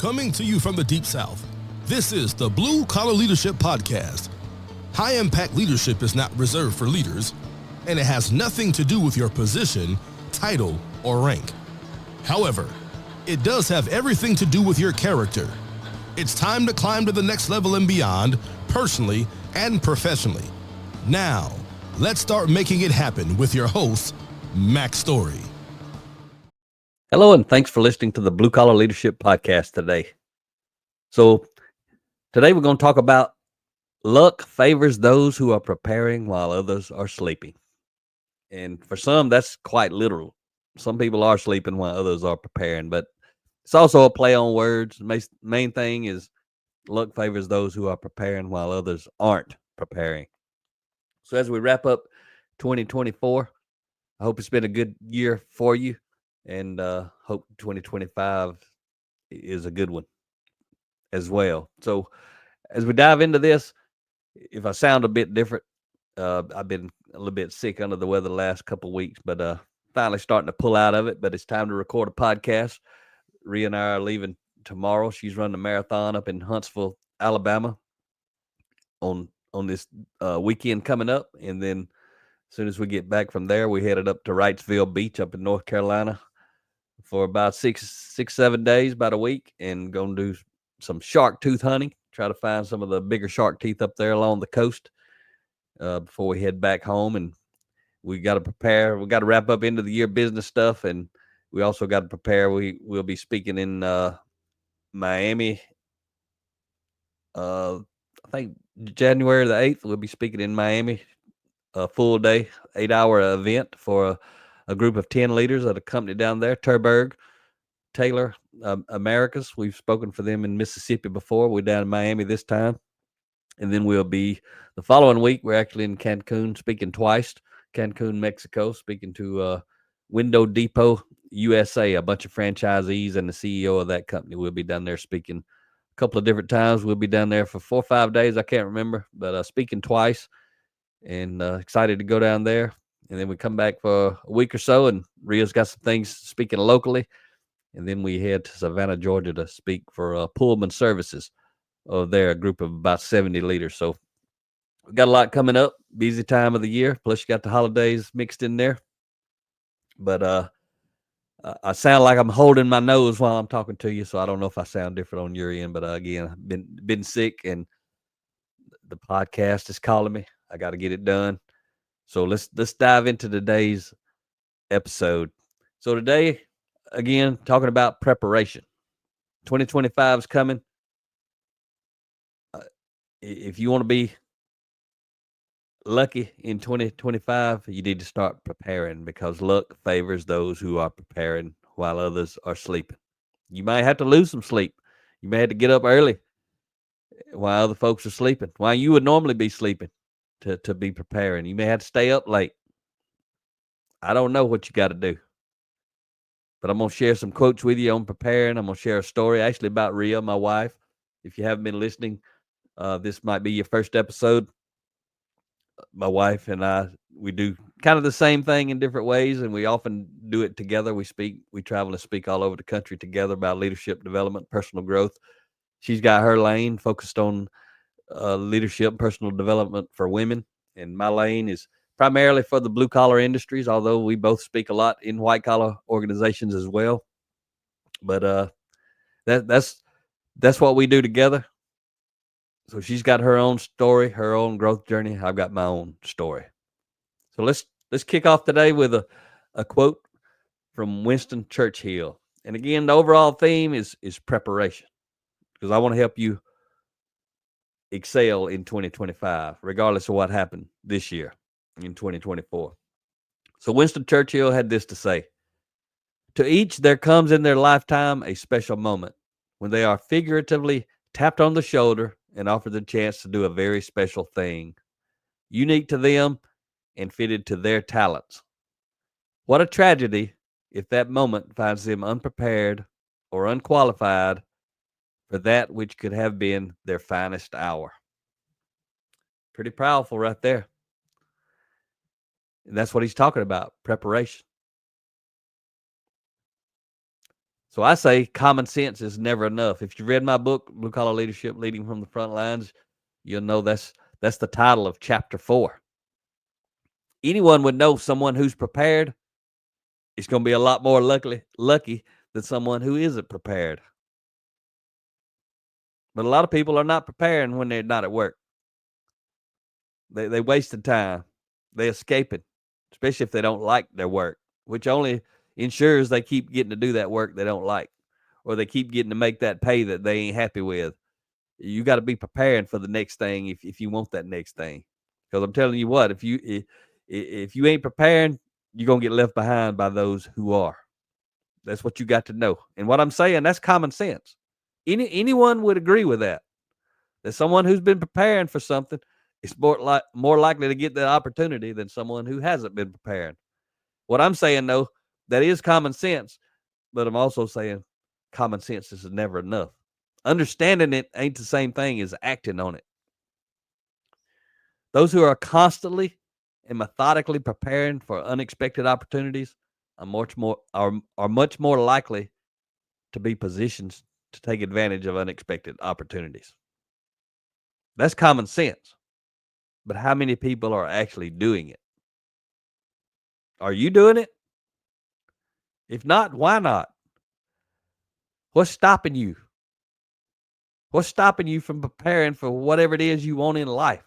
Coming to you from the Deep South, this is the Blue Collar Leadership Podcast. High-impact leadership is not reserved for leaders, and it has nothing to do with your position, title, or rank. However, it does have everything to do with your character. It's time to climb to the next level and beyond, personally and professionally. Now, let's start making it happen with your host, Mack Story. Hello, and thanks for listening to the Blue Collar Leadership Podcast today. So today we're going to talk about luck favors those who are preparing while others are sleeping. And for some, that's quite literal. Some people are sleeping while others are preparing, but it's also a play on words. The main thing is luck favors those who are preparing while others aren't preparing. So as we wrap up 2024, I hope it's been a good year for you. And hope 2025 is a good one as well. So as we dive into this, if I sound a bit different, I've been a little bit sick under the weather the last couple of weeks, but finally starting to pull out of it. But it's time to record a podcast. Rhea and I are leaving tomorrow. She's running a marathon up in Huntsville, Alabama on this weekend coming up. And then as soon as we get back from there, we headed up to Wrightsville Beach up in North Carolina for about 7 days, about a week, and going to do some shark tooth hunting, try to find some of the bigger shark teeth up there along the coast before we head back home. And we got to prepare. We got to wrap up end of the year business stuff, and we also got to prepare. We'll be speaking in Miami. I think January the 8th, we'll be speaking in Miami, a full day, 8-hour event for a group of 10 leaders at a company down there, Terberg, Taylor, Americas. We've spoken for them in Mississippi before. We're down in Miami this time. And then we'll be the following week. We're actually in Cancun speaking twice. Cancun, Mexico, speaking to Window Depot USA, a bunch of franchisees and the CEO of that company. We'll be down there speaking a couple of different times. We'll be down there for 4 or 5 days. I can't remember, but speaking twice, and excited to go down there. And then we come back for a week or so, and Rhea's got some things speaking locally. And then we head to Savannah, Georgia to speak for Pullman Services. They're a group of about 70 leaders. So we've got a lot coming up. Busy time of the year. Plus you got the holidays mixed in there. But I sound like I'm holding my nose while I'm talking to you, so I don't know if I sound different on your end. But again, I've been sick, and the podcast is calling me. I got to get it done. So let's dive into today's episode. So today, again, talking about preparation. 2025 is coming. If you want to be lucky in 2025, you need to start preparing, because luck favors those who are preparing while others are sleeping. You might have to lose some sleep. You may have to get up early while other folks are sleeping, while you would normally be sleeping to be preparing. You may have to stay up late. I don't know what you got to do. But I'm going to share some quotes with you on preparing. I'm going to share a story actually about Rhea, my wife. If you haven't been listening, this might be your first episode. My wife and I, we do kind of the same thing in different ways, and we often do it together. We travel and speak all over the country together about leadership development, personal growth. She's got her lane focused on leadership, personal development for women, and my lane is primarily for the blue collar industries, although we both speak a lot in white collar organizations as well. But that's what we do together. So she's got her own story, her own growth journey. I've got my own story. So let's kick off today with a quote from Winston Churchill. And again, the overall theme is preparation, because I want to help you excel in 2025, regardless of what happened this year in 2024. So Winston Churchill had this to say: "To each there comes in their lifetime a special moment when they are figuratively tapped on the shoulder and offered the chance to do a very special thing, unique to them and fitted to their talents. What a tragedy if that moment finds them unprepared or unqualified for that which could have been their finest hour." Pretty powerful right there. And that's what he's talking about, preparation. So I say common sense is never enough. If you read my book, Blue Collar Leadership Leading from the Front Lines, you'll know that's the title of chapter 4. Anyone would know someone who's prepared is going to be a lot more lucky than someone who isn't prepared. But a lot of people are not preparing when they're not at work. They wasted time. They escaping, especially if they don't like their work, which only ensures they keep getting to do that work they don't like, or they keep getting to make that pay that they ain't happy with. You got to be preparing for the next thing if you want that next thing. Because I'm telling you what, if you ain't preparing, you're gonna get left behind by those who are. That's what you got to know. And what I'm saying, that's common sense. Anyone would agree with that. That someone who's been preparing for something is more likely to get that opportunity than someone who hasn't been preparing. What I'm saying, though, that is common sense, but I'm also saying common sense is never enough. Understanding it ain't the same thing as acting on it. Those who are constantly and methodically preparing for unexpected opportunities are much more likely to be positioned to take advantage of unexpected opportunities. That's common sense. But how many people are actually doing it? Are you doing it? If not, why not? What's stopping you? What's stopping you from preparing for whatever it is you want in life?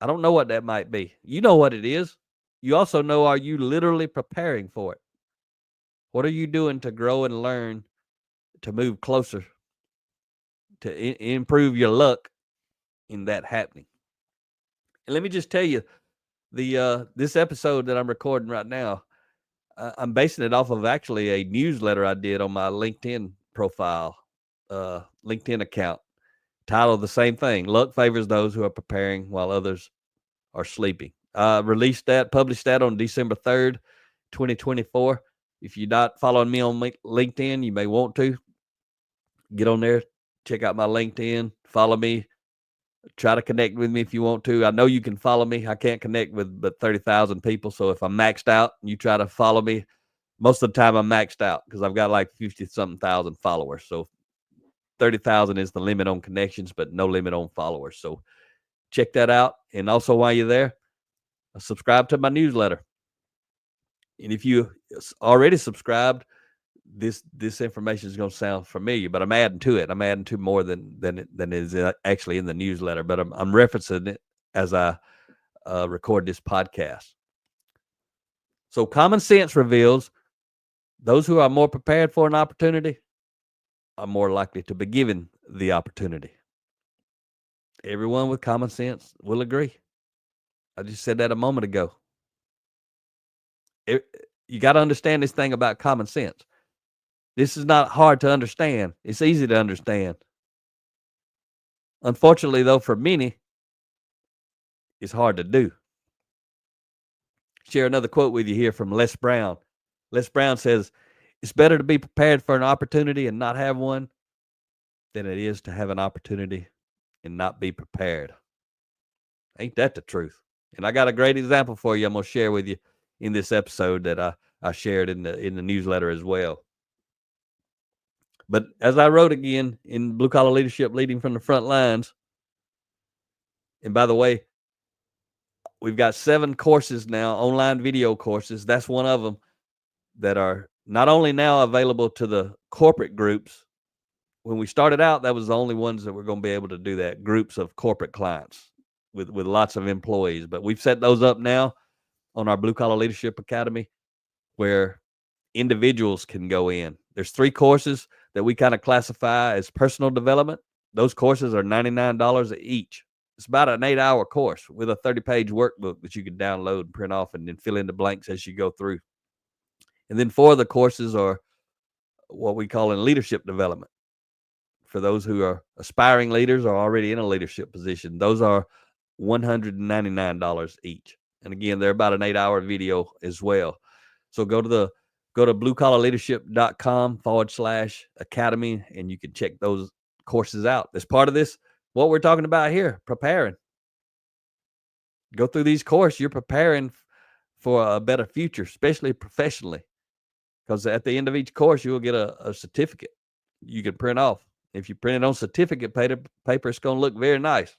I don't know what that might be. You know what it is. You also know, are you literally preparing for it? What are you doing to grow and learn to move closer to improve your luck in that happening? And let me just tell you, this episode that I'm recording right now, I'm basing it off of actually a newsletter I did on my LinkedIn profile, LinkedIn account, titled the same thing: "Luck favors those who are preparing while others are sleeping." Published that on December 3rd, 2024. If you're not following me on LinkedIn, you may want to get on there, check out my LinkedIn, follow me, try to connect with me if you want to. I know you can follow me. I can't connect with but 30,000 people. So if I'm maxed out and you try to follow me, most of the time I'm maxed out because I've got like 50 something thousand followers. So 30,000 is the limit on connections, but no limit on followers. So check that out. And also while you're there, subscribe to my newsletter. And if you already subscribed, this information is going to sound familiar, but I'm adding to it. I'm adding to more than is actually in the newsletter, but I'm referencing it as I record this podcast. So common sense reveals those who are more prepared for an opportunity are more likely to be given the opportunity. Everyone with common sense will agree. I just said that a moment ago. You got to understand this thing about common sense. This is not hard to understand. It's easy to understand. Unfortunately, though, for many, it's hard to do. Share another quote with you here from Les Brown. Les Brown says, "It's better to be prepared for an opportunity and not have one than it is to have an opportunity and not be prepared." Ain't that the truth? And I got a great example for you I'm going to share with you in this episode that I shared in the newsletter as well. But as I wrote again in Blue Collar Leadership Leading from the Front Lines, and by the way, we've got 7 courses now, online video courses. That's one of them that are not only now available to the corporate groups. When we started out, that was the only ones that were going to be able to do that, groups of corporate clients with lots of employees. But we've set those up now on our Blue Collar Leadership Academy where individuals can go in. There's 3 courses that we kind of classify as personal development. Those courses are $99 each. It's about an 8-hour course with a 30-page workbook that you can download and print off and then fill in the blanks as you go through. And then 4 of the courses are what we call in leadership development. For those who are aspiring leaders or already in a leadership position, those are $199 each. And again, they're about an 8-hour video as well. So go to bluecollarleadership.com/academy and you can check those courses out. As part of this, what we're talking about here, preparing. Go through these courses, you're preparing for a better future, especially professionally. because at the end of each course, you'll get a certificate you can print off. If you print it on certificate paper, it's going to look very nice.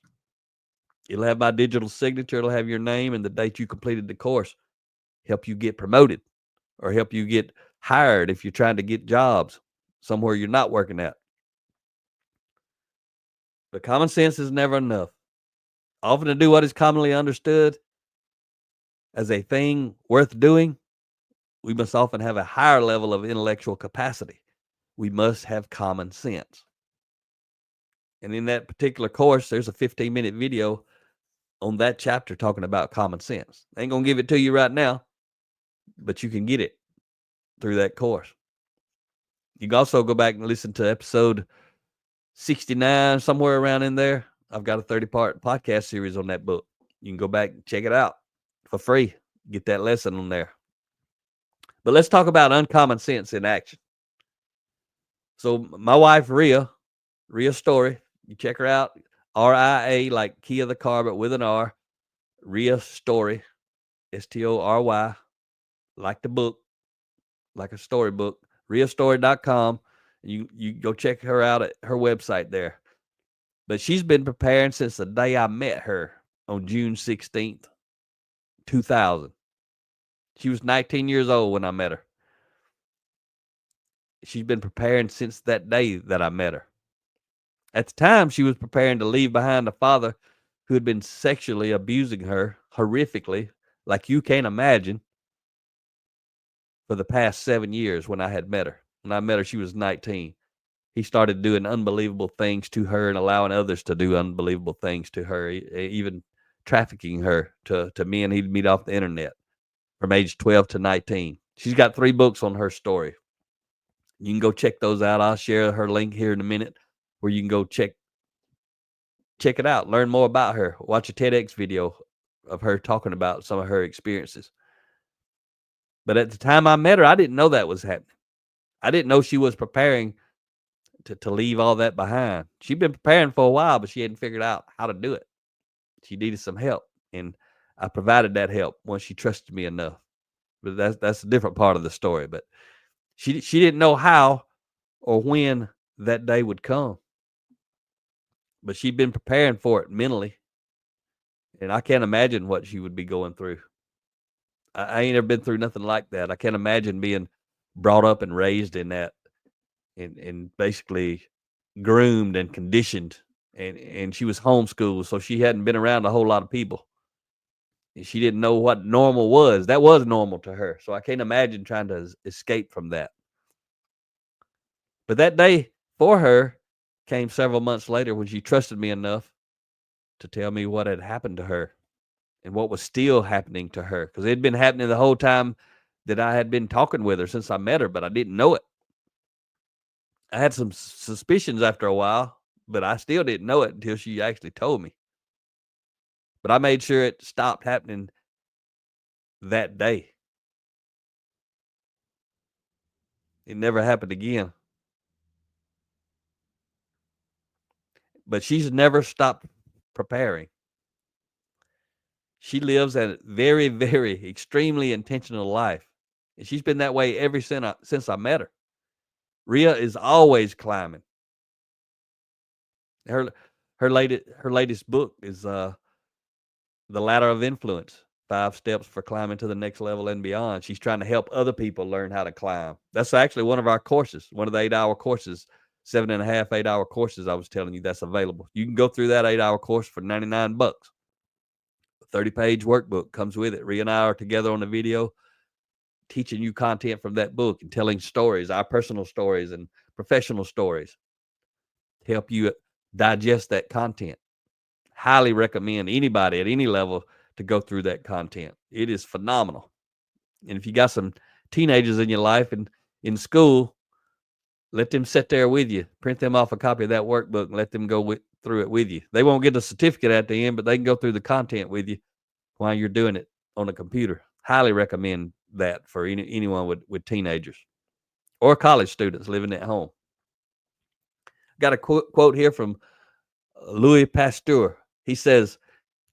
It'll have my digital signature. It'll have your name and the date you completed the course. Help you get promoted or help you get hired if you're trying to get jobs somewhere you're not working at. But common sense is never enough. Often to do what is commonly understood as a thing worth doing, we must often have a higher level of intellectual capacity. We must have common sense. And in that particular course, there's a 15-minute video on that chapter talking about common sense. I ain't going to give it to you right now, but you can get it through that course. You can also go back and listen to episode 69, somewhere around in there. I've got a 30-part podcast series on that book. You can go back and check it out for free. Get that lesson on there. But let's talk about uncommon sense in action. So my wife, Mack Story, you check her out. RIA, like Kia the car, but with an R. Mack Story, STORY, like the book, like a storybook. RiaStory.com. You go check her out at her website there. But she's been preparing since the day I met her on June 16th, 2000. She was 19 years old when I met her. She's been preparing since that day that I met her. At the time, she was preparing to leave behind a father who had been sexually abusing her horrifically, like you can't imagine, for the past 7 years when I had met her. When I met her, she was 19. He started doing unbelievable things to her and allowing others to do unbelievable things to her, even trafficking her to men he'd meet off the internet from age 12 to 19. She's got 3 books on her story. You can go check those out. I'll share her link here in a minute where you can go check it out, learn more about her, watch a TEDx video of her talking about some of her experiences. But at the time I met her, I didn't know that was happening. I didn't know she was preparing to leave all that behind. She'd been preparing for a while, but she hadn't figured out how to do it. She needed some help, and I provided that help once she trusted me enough. But that's a different part of the story. But she didn't know how or when that day would come. But she'd been preparing for it mentally, and I can't imagine what she would be going through. I ain't ever been through nothing like that. I can't imagine being brought up and raised in that, and basically groomed and conditioned. And she was homeschooled, so she hadn't been around a whole lot of people. And she didn't know what normal was. That was normal to her. So I can't imagine trying to escape from that. But that day for her came several months later when she trusted me enough to tell me what had happened to her and what was still happening to her. Because it had been happening the whole time that I had been talking with her since I met her, but I didn't know it. I had some suspicions after a while, but I still didn't know it until she actually told me. But I made sure it stopped happening that day. It never happened again. But she's never stopped preparing. She lives a very, very extremely intentional life. And she's been that way ever since I met her. Rhea is always climbing. Her latest book is The Ladder of Influence, 5 steps for climbing to the next level and beyond. She's trying to help other people learn how to climb. That's actually one of our courses, one of the 8-hour courses, 7.5, 8-hour courses I was telling you that's available. You can go through that 8-hour course for $99. A 30-page workbook comes with it. Rhea and I are together on the video teaching you content from that book and telling stories, our personal stories and professional stories to help you digest that content. Highly recommend anybody at any level to go through that content. It is phenomenal. And if you got some teenagers in your life and in school, let them sit there with you. Print them off a copy of that workbook and let them go through it with you. They won't get a certificate at the end, but they can go through the content with you while you're doing it on a computer. Highly recommend that for anyone with teenagers or college students living at home. Got a quote here from Louis Pasteur. He says,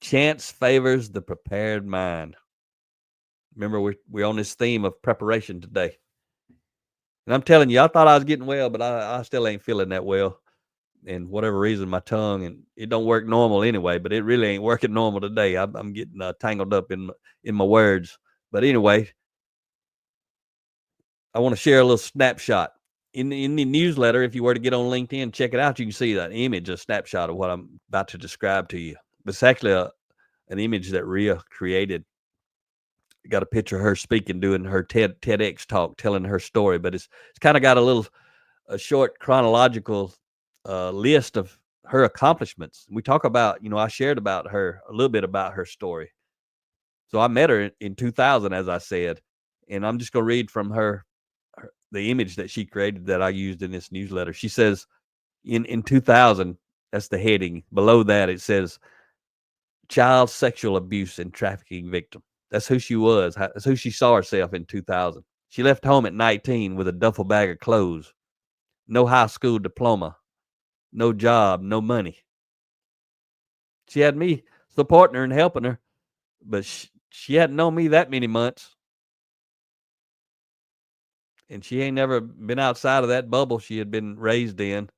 "Chance favors the prepared mind." Remember, we're on this theme of preparation today. And I'm telling you, I thought I was getting well, but I still ain't feeling that well. And whatever reason, my tongue, and it don't work normal anyway, but it really ain't working normal today. I'm getting tangled up in my words. But anyway, I want to share a little snapshot in the newsletter. If you were to get on LinkedIn, check it out. You can see that image, a snapshot of what I'm about to describe to you. But it's actually an image that Rhea created. Got a picture of her speaking, doing her TEDx talk, telling her story. But it's kind of got a short chronological list of her accomplishments. We talk about, I shared about her a little bit about her story. So I met her in 2000, as I said, and I'm just going to read from the image that she created that I used in this newsletter. She says in 2000, that's the heading. Below that, it says child sexual abuse and trafficking victim. That's who she was. That's who she saw herself in 2000. She left home at 19 with a duffel bag of clothes, no high school diploma, no job, no money. She had me supporting her and helping her, but she hadn't known me that many months. And she ain't never been outside of that bubble she had been raised in.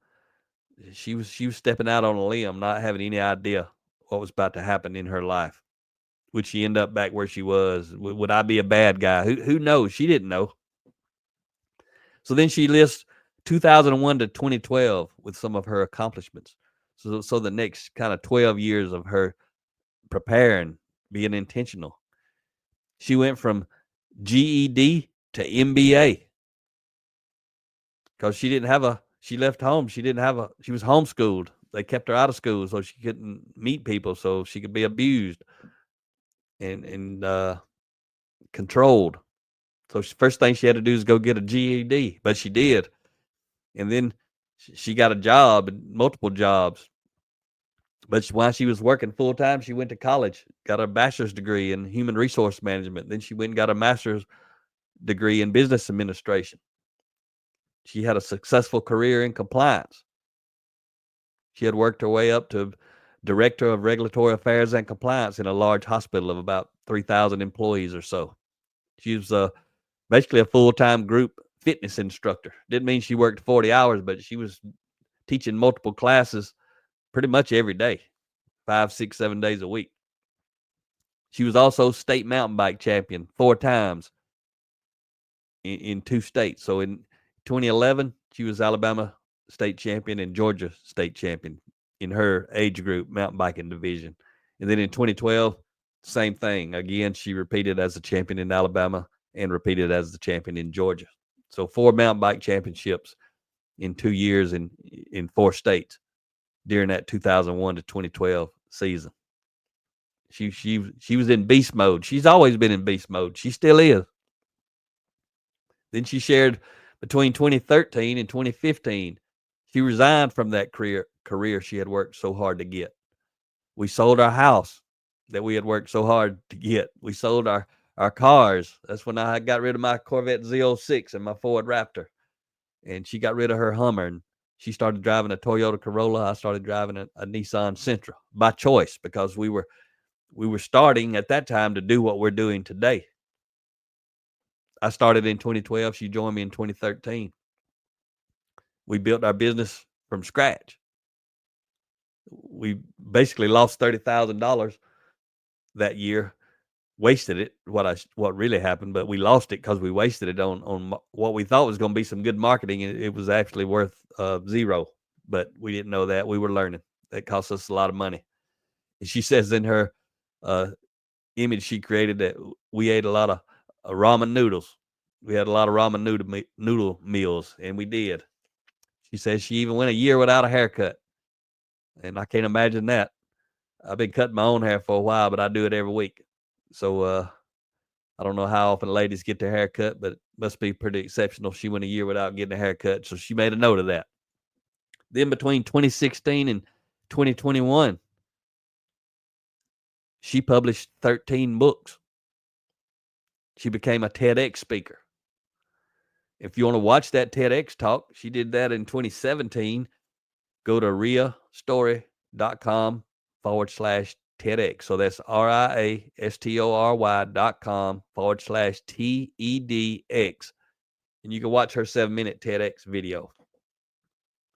She was stepping out on a limb, not having any idea what was about to happen in her life. Would she end up back where she was? Would I be a bad guy? Who knows? She didn't know. So then she lists 2001 to 2012 with some of her accomplishments. So the next kind of 12 years of her preparing, being intentional. She went from GED to MBA because she left home. She was homeschooled. They kept her out of school so she couldn't meet people, so she could be abused and controlled. So first thing she had to do is go get a GED, but she did. And then she got a job, multiple jobs. But while she was working full time, she went to college, got a bachelor's degree in human resource management. Then she went and got a master's degree in business administration. She had a successful career in compliance. She had worked her way up to director of regulatory affairs and compliance in a large hospital of about 3,000 employees or so. She was basically a full-time group fitness instructor. Didn't mean she worked 40 hours, but she was teaching multiple classes pretty much every day, 5, 6, 7 days a week. She was also state mountain bike champion 4 times in 2 states. So in 2011, she was Alabama state champion and Georgia state champion in her age group mountain biking division. And then in 2012, same thing. Again, she repeated as a champion in Alabama and repeated as the champion in Georgia. So 4 mountain bike championships in 2 years in 4 states during that 2001 to 2012 season. She was in beast mode. She's always been in beast mode. She still is. Then she shared between 2013 and 2015, she resigned from that career she had worked so hard to get. We sold our house that we had worked so hard to get. We sold our cars. That's when I got rid of my Corvette Z06 and my Ford Raptor. And she got rid of her Hummer, and she started driving a Toyota Corolla. I started driving a Nissan Sentra by choice because we were starting at that time to do what we're doing today. I started in 2012. She joined me in 2013. We built our business from scratch. We basically lost $30,000 that year, wasted it. What really happened, but we lost it because we wasted it on what we thought was going to be some good marketing. It was actually worth zero, but we didn't know that. We were learning. That cost us a lot of money. And she says in her image she created that we ate a lot of ramen noodles. We had a lot of ramen noodle meals, and we did. She says she even went a year without a haircut, and I can't imagine that. I've been cutting my own hair for a while, but I do it every week. So I don't know how often ladies get their hair cut, but it must be pretty exceptional. She went a year without getting a haircut, so she made a note of that. Then between 2016 and 2021, she published 13 books. She became a TEDx speaker. If you want to watch that TEDx talk, she did that in 2017. Go to riastory.com/TEDx. So that's RIASTORY.com/TEDX. And you can watch her 7-minute TEDx video.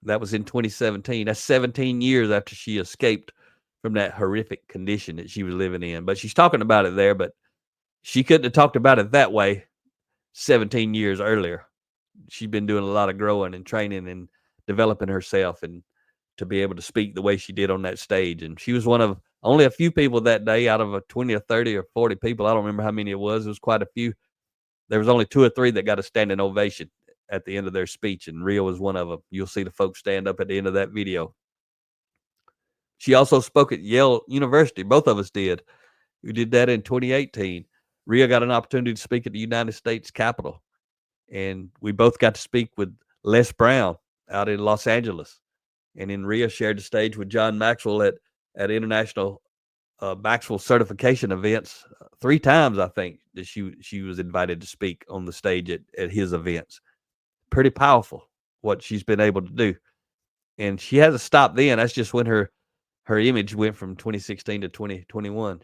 That was in 2017. That's 17 years after she escaped from that horrific condition that she was living in. But she's talking about it there, but she couldn't have talked about it that way 17 years earlier. She'd been doing a lot of growing and training and developing herself and to be able to speak the way she did on that stage. And she was one of only a few people that day out of a 20 or 30 or 40 people. I don't remember how many it was. It was quite a few. There was only 2 or 3 that got a standing ovation at the end of their speech, and Rhea was one of them. You'll see the folks stand up at the end of that video. She also spoke at Yale University. Both of us did. We did that in 2018. Rhea got an opportunity to speak at the United States Capitol, and we both got to speak with Les Brown out in Los Angeles. And then Rhea shared the stage with John Maxwell at international Maxwell certification events 3 times, I think, that she was invited to speak on the stage at his events. Pretty powerful what she's been able to do. And she hasn't stopped then. That's just when her image went from 2016 to 2021.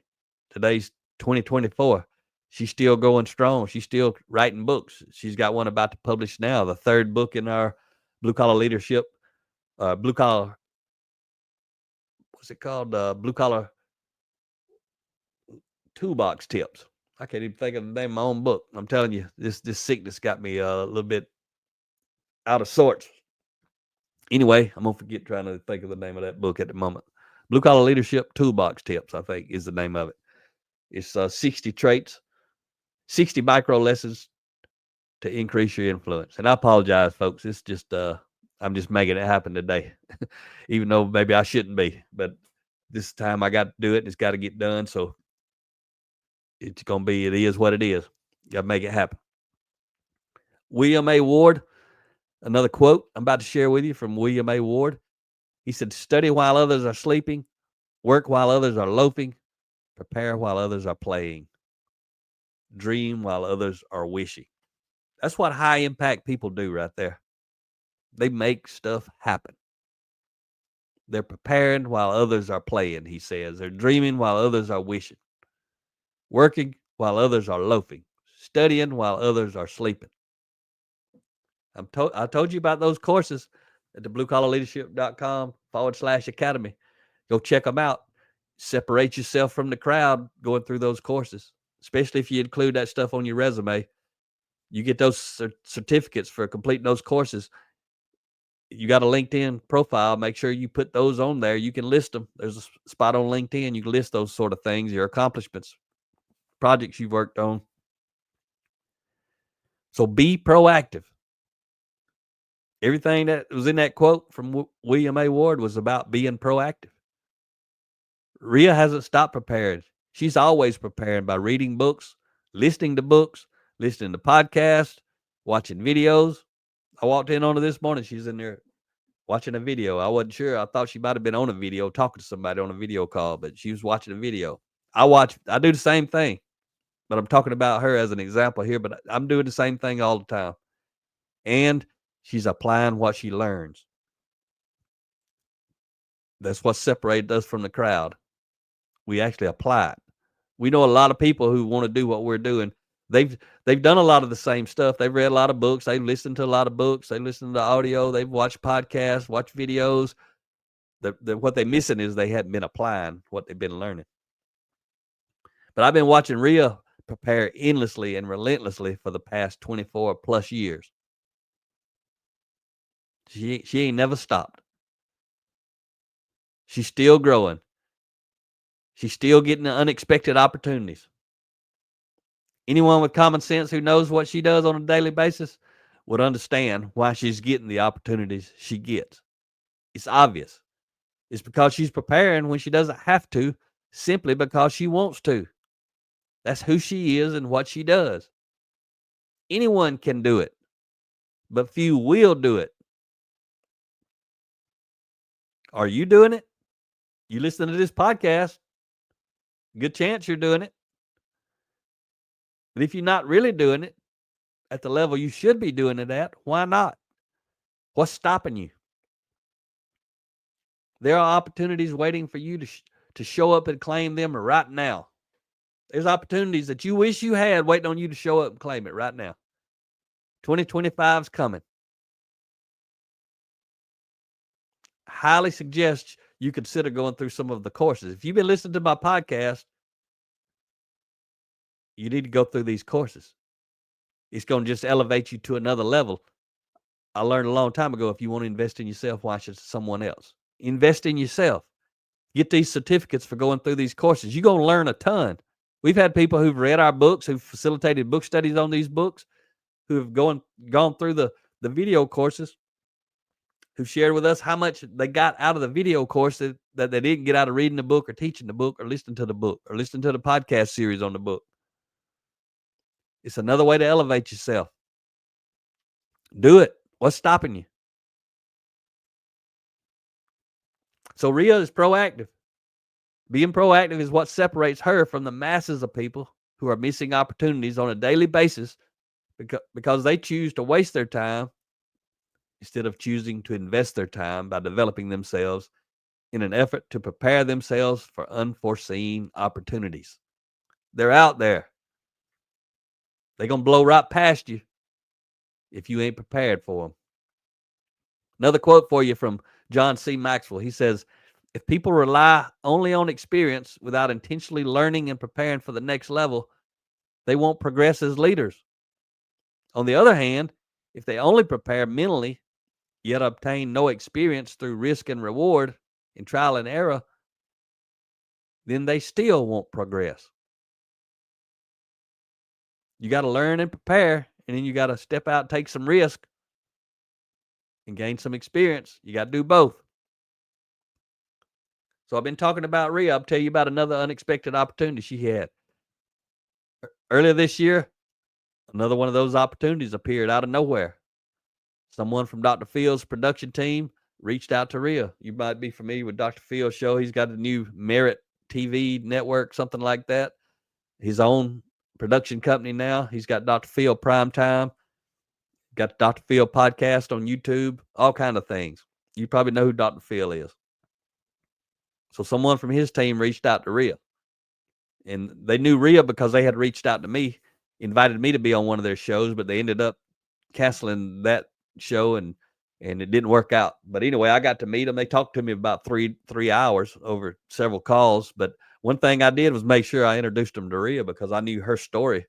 Today's 2024. She's still going strong. She's still writing books. She's got one about to publish now, the 3rd book in our Blue Collar Leadership, Blue Collar, what's it called? Blue Collar Toolbox Tips. I can't even think of the name of my own book. I'm telling you, this sickness got me a little bit out of sorts. Anyway, I'm going to forget trying to think of the name of that book at the moment. Blue Collar Leadership Toolbox Tips, I think, is the name of it. It's 60 traits, 60 micro lessons to increase your influence. And I apologize, folks. It's just, I'm just making it happen today, even though maybe I shouldn't be. But this time I got to do it, and it's got to get done. So it's going to be, it is what it is. Got to make it happen. William A. Ward, another quote I'm about to share with you from William A. Ward. He said, study while others are sleeping, work while others are loafing, prepare while others are playing, dream while others are wishing. That's what high impact people do right there. They make stuff happen. They're preparing while others are playing, he says. They're dreaming while others are wishing, working while others are loafing, studying while others are sleeping. I told you about those courses at the bluecollarleadership.com/academy. Go check them out. Separate yourself from the crowd going through those courses, especially if you include that stuff on your resume. You get those certificates for completing those courses. You got a LinkedIn profile. Make sure you put those on there. You can list them. There's a spot on LinkedIn. You can list those sort of things, your accomplishments, projects you've worked on. So be proactive. Everything that was in that quote from William A. Ward was about being proactive. Rhea hasn't stopped preparing. She's always preparing by reading books, listening to podcasts, watching videos. I walked in on her this morning. She's in there watching a video. I wasn't sure. I thought she might have been on a video, talking to somebody on a video call, but she was watching a video. I do the same thing, but I'm talking about her as an example here, but I'm doing the same thing all the time. And she's applying what she learns. That's what separates us from the crowd. We actually apply it. We know a lot of people who want to do what we're doing. They've done a lot of the same stuff. They've read a lot of books. They've listened to a lot of books. They listen to audio. They've watched podcasts, watched videos. What they're missing is they hadn't been applying what they've been learning. But I've been watching Rhea prepare endlessly and relentlessly for the past 24 plus years. She ain't never stopped. She's still growing. She's still getting the unexpected opportunities. Anyone with common sense who knows what she does on a daily basis would understand why she's getting the opportunities she gets. It's obvious. It's because she's preparing when she doesn't have to, simply because she wants to. That's who she is and what she does. Anyone can do it, but few will do it. Are you doing it? You listen to this podcast, good chance you're doing it. But if you're not really doing it at the level you should be doing it at, why not? What's stopping you? There are opportunities waiting for you to show up and claim them right now. There's opportunities that you wish you had waiting on you to show up and claim it right now. 2025 is coming. Highly suggest you consider going through some of the courses. If you've been listening to my podcast, you need to go through these courses. It's going to just elevate you to another level. I learned a long time ago, if you want to invest in yourself, why should someone else? Invest in yourself. Get these certificates for going through these courses. You're going to learn a ton. We've had people who've read our books, who've facilitated book studies on these books, who have gone through the video courses, who shared with us how much they got out of the video course that they didn't get out of reading the book or teaching the book or listening to the book or listening to the podcast series on the book. It's another way to elevate yourself. Do it. What's stopping you? So Rhea is proactive. Being proactive is what separates her from the masses of people who are missing opportunities on a daily basis because they choose to waste their time instead of choosing to invest their time by developing themselves in an effort to prepare themselves for unforeseen opportunities. They're out there. They're going to blow right past you if you ain't prepared for them. Another quote for you from John C. Maxwell. He says, if people rely only on experience without intentionally learning and preparing for the next level, they won't progress as leaders. On the other hand, if they only prepare mentally, yet obtain no experience through risk and reward and trial and error, then they still won't progress. You got to learn and prepare, and then you got to step out, take some risk, and gain some experience. You got to do both. So I've been talking about Rhea. I'll tell you about another unexpected opportunity she had. Earlier this year, another one of those opportunities appeared out of nowhere. Someone from Dr. Phil's production team reached out to Rhea. You might be familiar with Dr. Phil's show. He's got a new Merit TV network, something like that. His own production company now. He's got Dr. Phil Primetime. Got the Dr. Phil podcast on YouTube, all kind of things. You probably know who Dr. Phil is. So someone from his team reached out to Rhea. And they knew Rhea because they had reached out to me, invited me to be on one of their shows, but they ended up canceling that show and it didn't work out. But anyway, I got to meet them. They talked to me about three hours over several calls. But one thing I did was make sure I introduced them to Rhea because I knew her story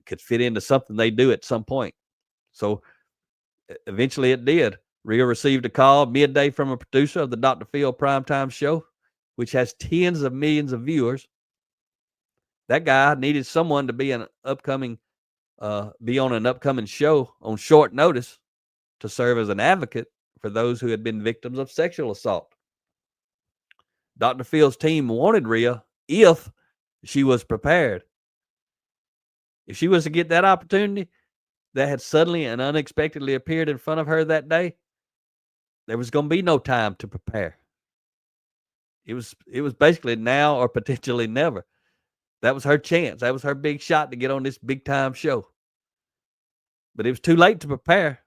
could fit into something they do at some point. So eventually it did. Rhea received a call midday from a producer of the Dr. Phil Primetime show, which has tens of millions of viewers. That guy needed someone to be on an upcoming show on short notice to serve as an advocate for those who had been victims of sexual assault. Dr. Phil's team wanted Rhea if she was prepared. If she was to get that opportunity that had suddenly and unexpectedly appeared in front of her that day, there was going to be no time to prepare. It was basically now or potentially never. That was her chance. That was her big shot to get on this big time show. But it was too late to prepare.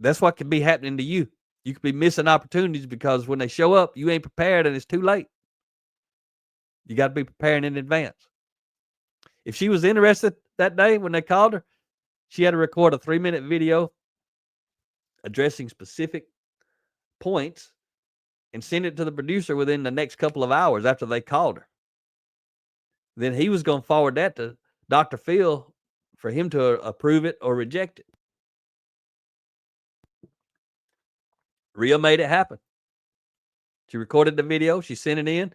That's what could be happening to you. You could be missing opportunities because when they show up, you ain't prepared and it's too late. You got to be preparing in advance. If she was interested that day when they called her, she had to record a 3-minute video addressing specific points and send it to the producer within the next couple of hours after they called her. Then he was going to forward that to Dr. Phil for him to approve it or reject it. Rhea made it happen. She recorded the video. She sent it in.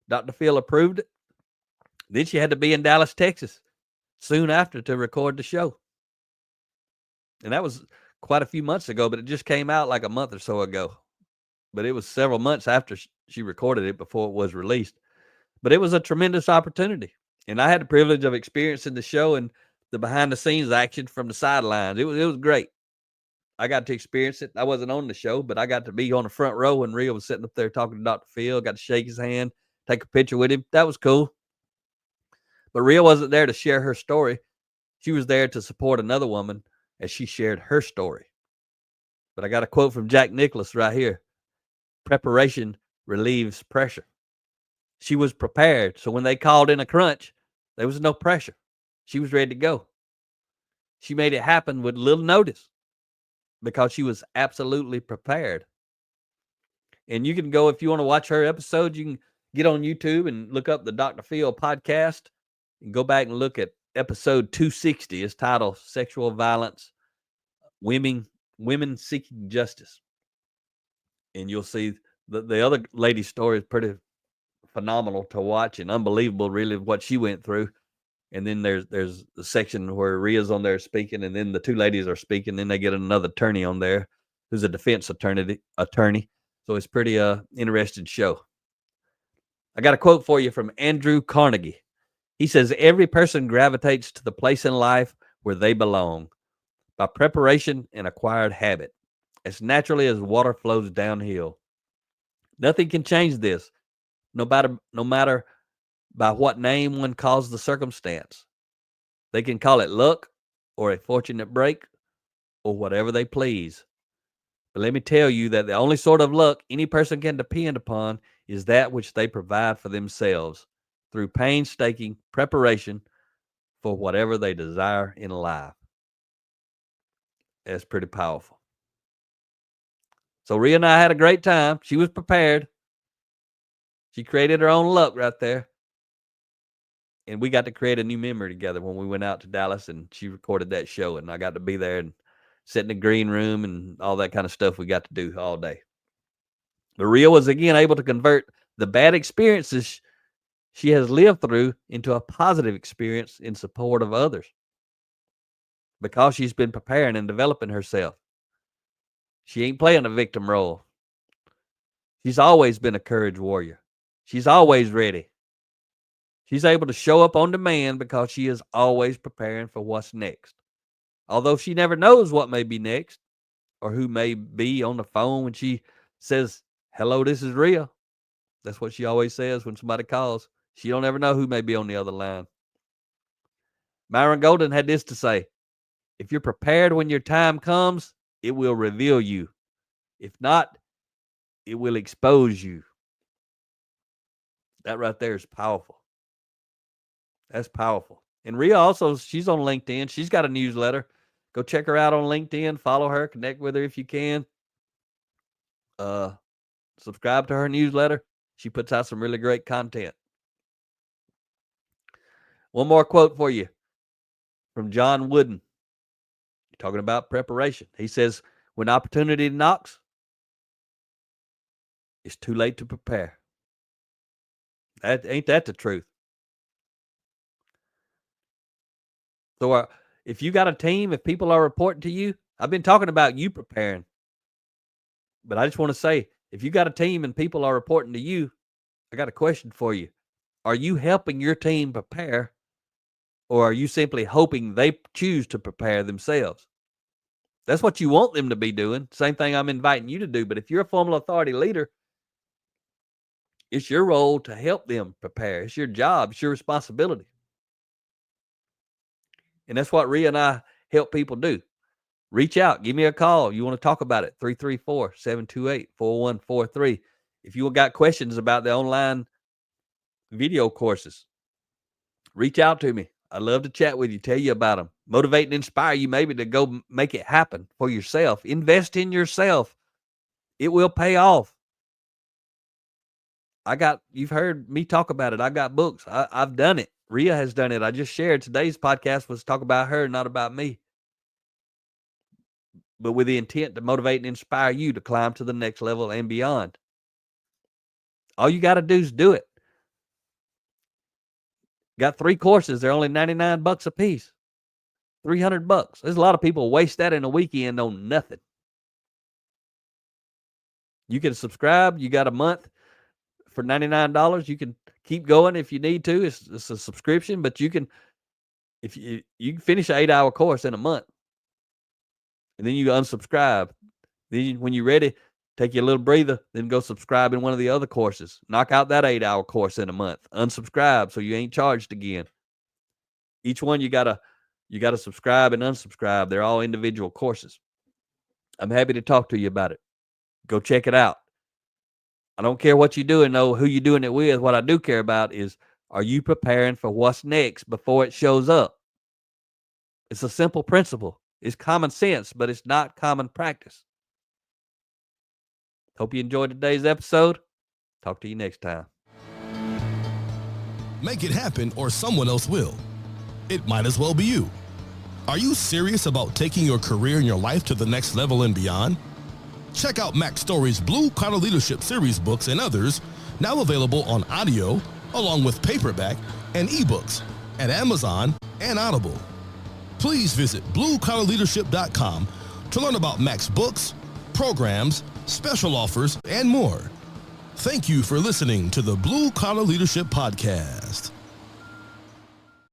Dr. Phil approved it. Then she had to be in Dallas, Texas soon after to record the show. And that was quite a few months ago, but it just came out like a month or so ago. But it was several months after she recorded it before it was released. But it was a tremendous opportunity. And I had the privilege of experiencing the show and the behind-the-scenes action from the sidelines. It was great. I got to experience it. I wasn't on the show, but I got to be on the front row when Rhea was sitting up there talking to Dr. Phil. Got to shake his hand, take a picture with him. That was cool. But Rhea wasn't there to share her story. She was there to support another woman as she shared her story. But I got a quote from Jack Nicklaus right here. Preparation relieves pressure. She was prepared. So when they called in a crunch, there was no pressure. She was ready to go. She made it happen with little notice because she was absolutely prepared. And you can go, if you want to watch her episode, you can get on YouTube and look up the Dr. Phil podcast and go back and look at episode 260. It's titled Sexual Violence, Women Seeking Justice. And you'll see the other lady's story is pretty phenomenal to watch and unbelievable, really, what she went through. And then there's the section where Rhea's on there speaking, and then the two ladies are speaking. Then they get another attorney on there who's a defense attorney. So it's pretty interesting show. I got a quote for you from Andrew Carnegie. He says, every person gravitates to the place in life where they belong by preparation and acquired habit, as naturally as water flows downhill. Nothing can change this, no matter by what name one calls the circumstance. They can call it luck or a fortunate break or whatever they please. But let me tell you that the only sort of luck any person can depend upon is that which they provide for themselves through painstaking preparation for whatever they desire in life. That's pretty powerful. So Rhea and I had a great time. She was prepared. She created her own luck right there. And we got to create a new memory together when we went out to Dallas and she recorded that show. And I got to be there and sit in the green room and all that kind of stuff we got to do all day. But Rhea was again able to convert the bad experiences she has lived through into a positive experience in support of others because she's been preparing and developing herself. She ain't playing a victim role. She's always been a courage warrior. She's always ready. She's able to show up on demand because she is always preparing for what's next. Although she never knows what may be next or who may be on the phone when she says, hello, this is Rhea. That's what she always says when somebody calls. She don't ever know who may be on the other line. Myron Golden had this to say, if you're prepared when your time comes, it will reveal you. If not, it will expose you. That right there is powerful. That's powerful. And Rhea also, she's on LinkedIn. She's got a newsletter. Go check her out on LinkedIn. Follow her. Connect with her if you can. Subscribe to her newsletter. She puts out some really great content. One more quote for you from John Wooden. Talking about preparation. He says, when opportunity knocks, it's too late to prepare. Ain't that the truth? So if you got a team, if people are reporting to you, I've been talking about you preparing. But I just want to say, if you got a team and people are reporting to you, I got a question for you. Are you helping your team prepare, or are you simply hoping they choose to prepare themselves? That's what you want them to be doing. Same thing I'm inviting you to do. But if you're a formal authority leader, it's your role to help them prepare. It's your job. It's your responsibility. And that's what Rhea and I help people do. Reach out. Give me a call. You want to talk about it, 334-728-4143. If you got questions about the online video courses, reach out to me. I'd love to chat with you, tell you about them, motivate and inspire you maybe to go make it happen for yourself. Invest in yourself. It will pay off. You've heard me talk about it. I got books. I've done it. Rhea has done it. I just shared today's podcast was talk about her, not about me. But with the intent to motivate and inspire you to climb to the next level and beyond. All you got to do is do it. Got 3 courses. They're only $99 a piece. $300. There's a lot of people waste that in a weekend on nothing. You can subscribe. You got a month for $99. You can keep going if you need to. It's a subscription, but you can can finish an 8-hour course in a month. And then you unsubscribe. Then when you're ready, take your little breather, then go subscribe in one of the other courses. Knock out that 8-hour course in a month. Unsubscribe so you ain't charged again. Each one you gotta subscribe and unsubscribe. They're all individual courses. I'm happy to talk to you about it. Go check it out. I don't care what you're doing, though, who you're doing it with. What I do care about is, are you preparing for what's next before it shows up? It's a simple principle. It's common sense, but it's not common practice. Hope you enjoyed today's episode. Talk to you next time. Make it happen or someone else will. It might as well be you. Are you serious about taking your career and your life to the next level and beyond? Check out Mack Story's Blue Collar Leadership series books and others, now available on audio, along with paperback and ebooks at Amazon and Audible. Please visit bluecollarleadership.com to learn about Mack's books, programs, special offers, and more. Thank you for listening to the Blue Collar Leadership Podcast.